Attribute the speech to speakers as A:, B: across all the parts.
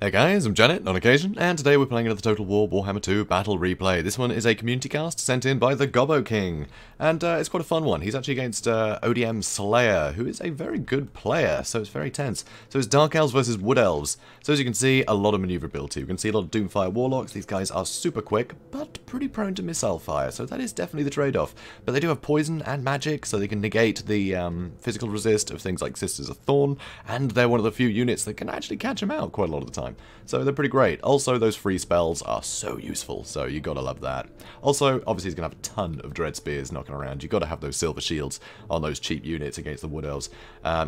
A: Hey guys, I'm Janet, on occasion, and today we're playing another Total War Warhammer II Battle Replay. This one is a community cast sent in by the Gobbo King, and it's quite a fun one. He's actually against ODM Slayer, who is a very good player, so it's very tense. So it's Dark Elves versus Wood Elves. So as you can see, a lot of maneuverability. You can see a lot of Doomfire Warlocks. These guys are super quick, but pretty prone to missile fire, so that is definitely the trade-off. But they do have poison and magic, so they can negate the physical resist of things like Sisters of Thorn, and they're one of the few units that can actually catch them out quite a lot of the time. So they're pretty great. Also, those free spells are so useful, so you gotta love that. Also, obviously he's gonna have a ton of Dread Spears knocking around. You gotta have those silver shields on those cheap units against the Wood Elves.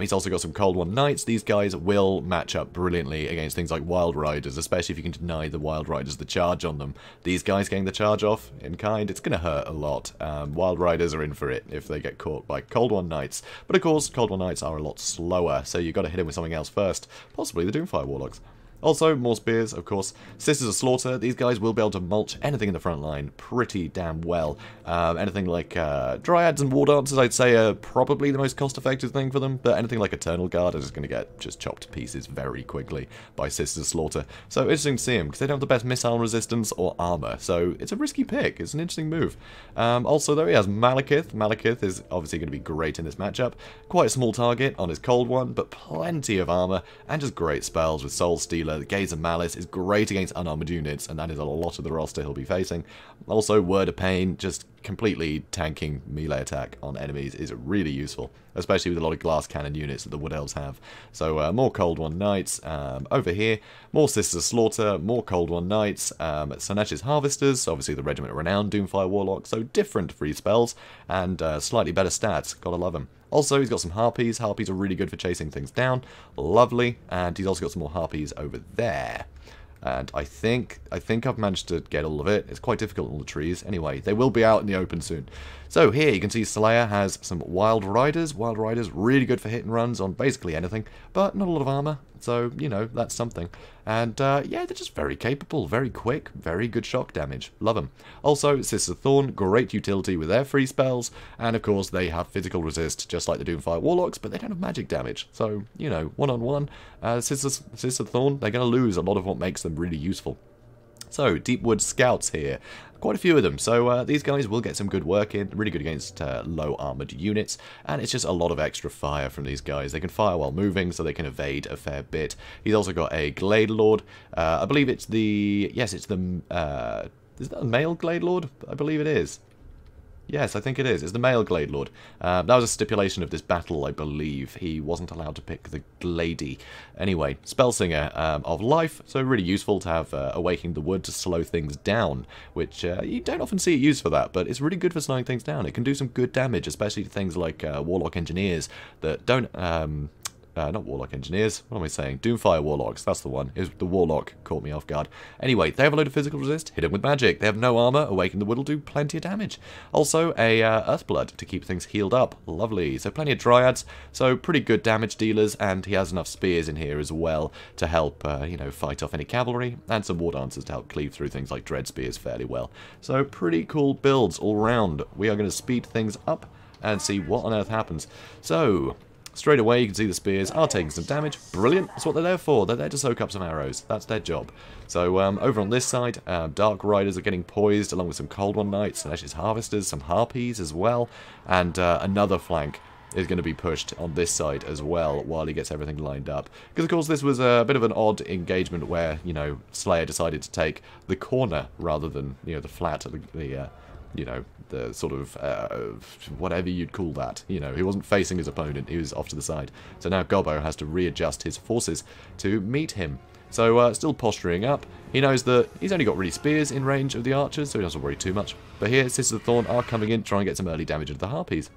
A: He's also got some Cold One Knights. These guys will match up brilliantly against things like Wild Riders, especially if you can deny the Wild Riders the charge on them. These guys getting the charge off in kind, it's gonna hurt a lot. Wild Riders are in for it if they get caught by Cold One Knights. But of course, Cold One Knights are a lot slower, so you gotta hit him with something else first. Possibly the Doomfire Warlocks. Also, more spears, of course. Sisters of Slaughter, these guys will be able to mulch anything in the front line pretty damn well. Anything like Dryads and War Dancers, I'd say, are probably the most cost-effective thing for them, but anything like Eternal Guard is just going to get just chopped to pieces very quickly by Sisters of Slaughter. So interesting to see them, because they don't have the best missile resistance or armor, so it's a risky pick. It's an interesting move. Also, though, he has Malekith. Malekith is obviously going to be great in this matchup. Quite a small target on his Cold One, but plenty of armor, and just great spells with Soul Stealer. The Gaze of Malice is great against unarmored units, and that is a lot of the roster he'll be facing. Also, Word of Pain, just completely tanking melee attack on enemies is really useful, especially with a lot of glass cannon units that the Wood Elves have. So more Cold One Knights over here, more Sisters of Slaughter, more Cold One Knights, Sanesh's Harvesters, obviously the Regiment of Renown Doomfire Warlock, so different free spells, and slightly better stats, gotta love him. Also, he's got some Harpies. Harpies are really good for chasing things down. Lovely. And he's also got some more Harpies over there. And I think I've managed to get all of it. It's quite difficult in all the trees. Anyway, they will be out in the open soon. So here you can see Slayer has some Wild Riders. Wild Riders, really good for hit and runs on basically anything, but not a lot of armor. So, you know, that's something. And, yeah, they're just very capable, very quick, very good shock damage. Love them. Also, Sisters of Thorn, great utility with their free spells. And, of course, they have physical resist, just like the Doomfire Warlocks, but they don't have magic damage. So, you know, one-on-one, Sisters of Thorn, they're going to lose a lot of what makes them really useful. So, Deepwood Scouts here. Quite a few of them, so these guys will get some good work in, really good against low armoured units, and it's just a lot of extra fire from these guys. They can fire while moving, so they can evade a fair bit. He's also got a Glade Lord. I believe it's the... Yes, it's the... is that a male Glade Lord? I believe it is. Yes, I think it is. It's the male Glade Lord. That was a stipulation of this battle, I believe. He wasn't allowed to pick the Glady. Anyway, Spellsinger of Life, so really useful to have Awakening the Wood to slow things down, which you don't often see it used for that, but it's really good for slowing things down. It can do some good damage, especially to things like Warlock Engineers that don't... not Warlock Engineers, what am I saying? Doomfire Warlocks, that's the one. The Warlock caught me off guard. Anyway, they have a load of physical resist, hit them with magic. They have no armor, Awaken the Wood will do plenty of damage. Also, a Earthblood to keep things healed up. Lovely. So plenty of Dryads, so pretty good damage dealers, and he has enough spears in here as well to help, you know, fight off any cavalry, and some War Dancers to help cleave through things like Dread Spears fairly well. So pretty cool builds all round. We are going to speed things up and see what on earth happens. So... straight away, you can see the spears are taking some damage. Brilliant. That's what they're there for. They're there to soak up some arrows. That's their job. So, over on this side, Dark Riders are getting poised, along with some Cold One Knights, Sanesh's Harvesters, some Harpies as well, and another flank is going to be pushed on this side as well, while he gets everything lined up. Because, of course, this was a bit of an odd engagement where, you know, Slayer decided to take the corner rather than, you know, the flat, you know, the sort of, whatever you'd call that. You know, he wasn't facing his opponent, he was off to the side. So now Gobbo has to readjust his forces to meet him. So, still posturing up. He knows that he's only got really spears in range of the archers, so he doesn't worry too much. But here, Sisters of Thorn are coming in to try and get some early damage into the Harpies.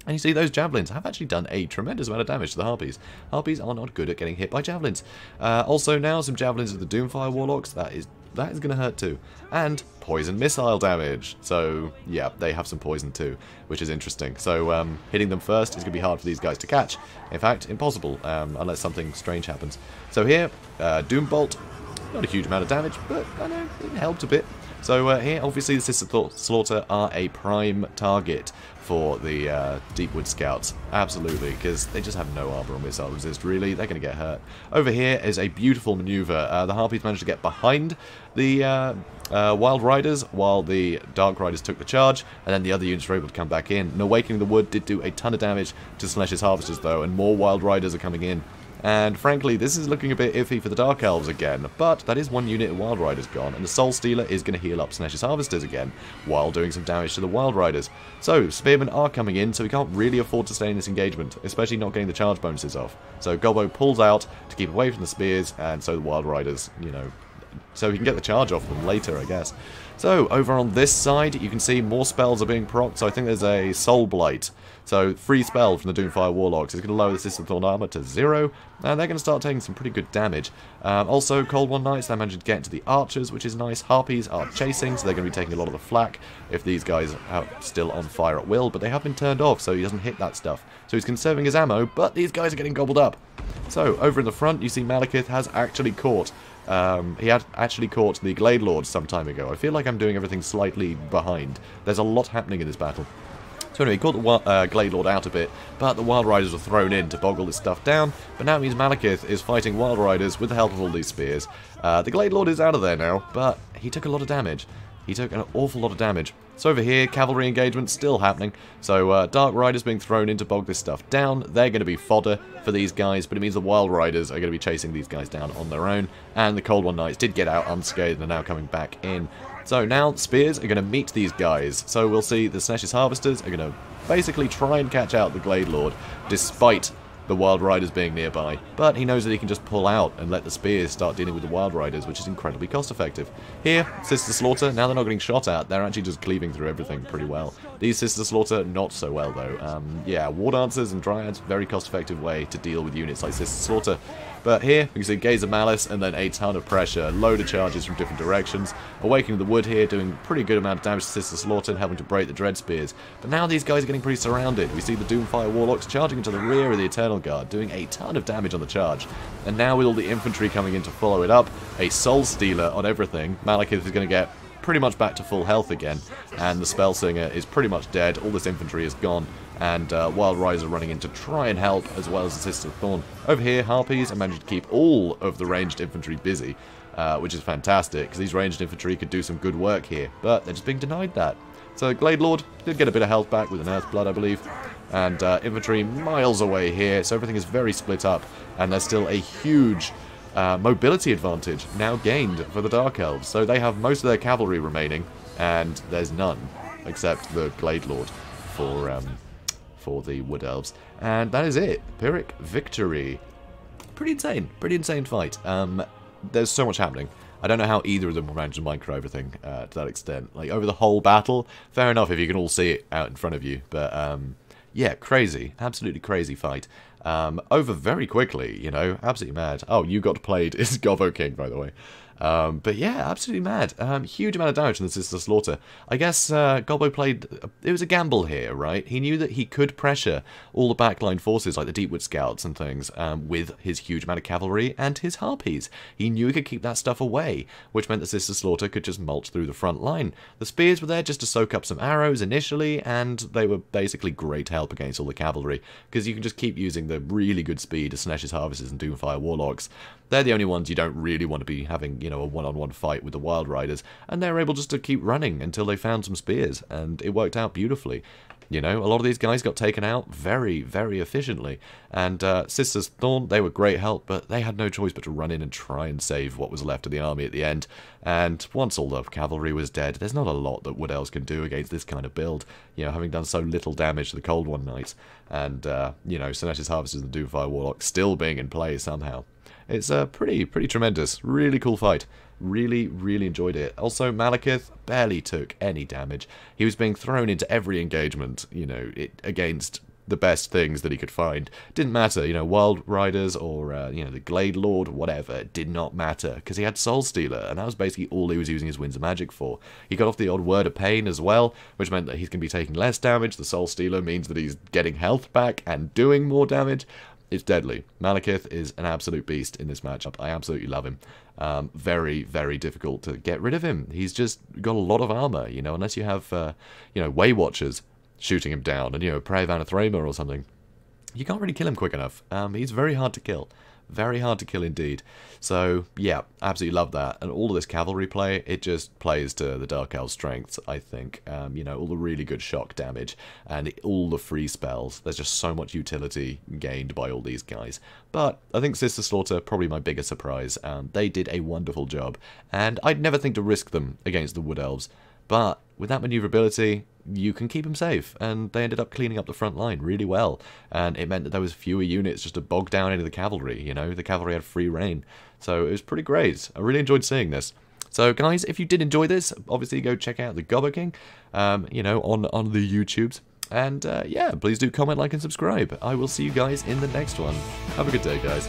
A: And you see, those javelins have actually done a tremendous amount of damage to the Harpies. Harpies are not good at getting hit by javelins. Also now, some javelins of the Doomfire Warlocks. That is going to hurt too. And poison missile damage. So, yeah, they have some poison too, which is interesting. So, hitting them first is going to be hard for these guys to catch. In fact, impossible, unless something strange happens. So here, Doombolt. Not a huge amount of damage, but I know it helped a bit. So here, obviously, the Sister Slaughter are a prime target for the Deepwood Scouts. Absolutely, because they just have no armor or missile resist, really. They're going to get hurt. Over here is a beautiful maneuver. The Harpies managed to get behind the Wild Riders while the Dark Riders took the charge, and then the other units were able to come back in. And Awakening the Wood did do a ton of damage to Slesh's Harvesters, though, and more Wild Riders are coming in. And frankly, this is looking a bit iffy for the Dark Elves again, but that is one unit of Wild Riders gone, and the Soul Stealer is going to heal up Slesh's Harvesters again, while doing some damage to the Wild Riders. So, Spearmen are coming in, so we can't really afford to stay in this engagement, especially not getting the charge bonuses off. So Gobbo pulls out to keep away from the spears, and so the Wild Riders, you know, so he can get the charge off them later, I guess. So, over on this side, you can see more spells are being procced, so I think there's a Soul Blight. So, free spell from the Doomfire Warlocks is going to lower the System Thorn armor to 0, and they're going to start taking some pretty good damage. Also, Cold One Knights, they managed to get into the Archers, which is nice. Harpies are chasing, so they're going to be taking a lot of the flak if these guys are still on fire at will, but they have been turned off, so he doesn't hit that stuff. So he's conserving his ammo, but these guys are getting gobbled up. So, over in the front, you see Malekith has actually caught... he had actually caught the Glade Lord some time ago. I feel like I'm doing everything slightly behind. There's a lot happening in this battle. So anyway, he caught the Glade Lord out a bit, but the Wild Riders were thrown in to bog all this stuff down. But now it means Malekith is fighting Wild Riders with the help of all these spears. The Glade Lord is out of there now, but he took a lot of damage. He took an awful lot of damage. So over here, cavalry engagement still happening. So Dark Riders being thrown in to bog this stuff down. They're going to be fodder for these guys, but it means the Wild Riders are going to be chasing these guys down on their own. And the Cold One Knights did get out unscathed and are now coming back in. So now spears are going to meet these guys. So we'll see the Slesh's Harvesters are going to basically try and catch out the Glade Lord, despite the Wild Riders being nearby, but he knows that he can just pull out and let the spears start dealing with the Wild Riders, which is incredibly cost effective. Here, Sister Slaughter, now they're not getting shot at, they're actually just cleaving through everything pretty well. These Sister Slaughter, not so well though. Yeah, War Dancers and Dryads, very cost effective way to deal with units like Sister Slaughter. But here, you can see Gaze of Malice and then a ton of pressure, load of charges from different directions. Awakening the Wood here, doing a pretty good amount of damage to Sister Slaughter and helping to break the Dread Spears. But now these guys are getting pretty surrounded. We see the Doomfire Warlocks charging into the rear of the Eternal Guard, doing a ton of damage on the charge. And now with all the infantry coming in to follow it up, a Soul Stealer on everything, Malekith is going to get pretty much back to full health again, and the Spellsinger is pretty much dead, all this infantry is gone, and Wild Riders are running in to try and help, as well as the Sister Thorn. Over here, Harpies have managed to keep all of the ranged infantry busy, which is fantastic, because these ranged infantry could do some good work here, but they're just being denied that. So Glade Lord did get a bit of health back with an Earth Blood, I believe, and infantry miles away here, so everything is very split up, and there's still a huge mobility advantage now gained for the Dark Elves. So they have most of their cavalry remaining, and there's none except the Glade Lord for the Wood Elves. And that is it. Pyrrhic victory. Pretty insane fight. There's so much happening. I don't know how either of them will manage to micro everything to that extent. Like, over the whole battle, fair enough if you can all see it out in front of you, but yeah, crazy. Absolutely crazy fight. Over very quickly, you know, absolutely mad. Oh, you got played is Gobbo King, by the way. But yeah, absolutely mad. Huge amount of damage from the Sister Slaughter. I guess Gobbo played... It was a gamble here, right? He knew that he could pressure all the backline forces, like the Deepwood Scouts and things, with his huge amount of cavalry and his Harpies. He knew he could keep that stuff away, which meant that Sister Slaughter could just mulch through the front line. The spears were there just to soak up some arrows initially, and they were basically great help against all the cavalry, because you can just keep using the really good speed of Slesh's Harvesters and Doomfire Warlocks. They're the only ones you don't really want to be having, you know, a one-on-one fight with the Wild Riders, and they're able just to keep running until they found some spears, and it worked out beautifully. You know, a lot of these guys got taken out very, very efficiently, and Sisters Thorn, they were great help, but they had no choice but to run in and try and save what was left of the army at the end, and once all the cavalry was dead, there's not a lot that Wood Elves can do against this kind of build, you know, having done so little damage to the Cold One Knights, and, you know, Slesh's Harvesters and the Doomfire Warlock still being in play somehow. It's a pretty tremendous, really cool fight. Really enjoyed it. Also, Malekith barely took any damage. He was being thrown into every engagement, you know, against the best things that he could find. Didn't matter, you know, Wild Riders or, you know, the Glade Lord, whatever. It did not matter, because he had Soul Stealer, and that was basically all he was using his Winds of Magic for. He got off the odd Word of Pain as well, which meant that he's going to be taking less damage. The Soul Stealer means that he's getting health back and doing more damage. it's deadly. Malekith is an absolute beast in this matchup. I absolutely love him. Very, very difficult to get rid of him. He's just got a lot of armor, you know, unless you have, you know, Way Watchers shooting him down and, you know, Prey of Anathrema or something. You can't really kill him quick enough. He's very hard to kill. Very hard to kill indeed. So, yeah, absolutely love that. And all of this cavalry play, it just plays to the Dark Elves' strengths, I think. You know, all the really good shock damage and all the free spells. There's just so much utility gained by all these guys. But I think Sister Slaughter, probably my biggest surprise. They did a wonderful job. And I'd never think to risk them against the Wood Elves. But with that maneuverability, you can keep them safe, and they ended up cleaning up the front line really well, and it meant that there was fewer units just to bog down into the cavalry, you know, the cavalry had free reign, so it was pretty great. I really enjoyed seeing this. So guys, if you did enjoy this, obviously go check out the Gobbo King, you know, on the YouTubes, and yeah, please do comment, like, and subscribe. I will see you guys in the next one. Have a good day, guys.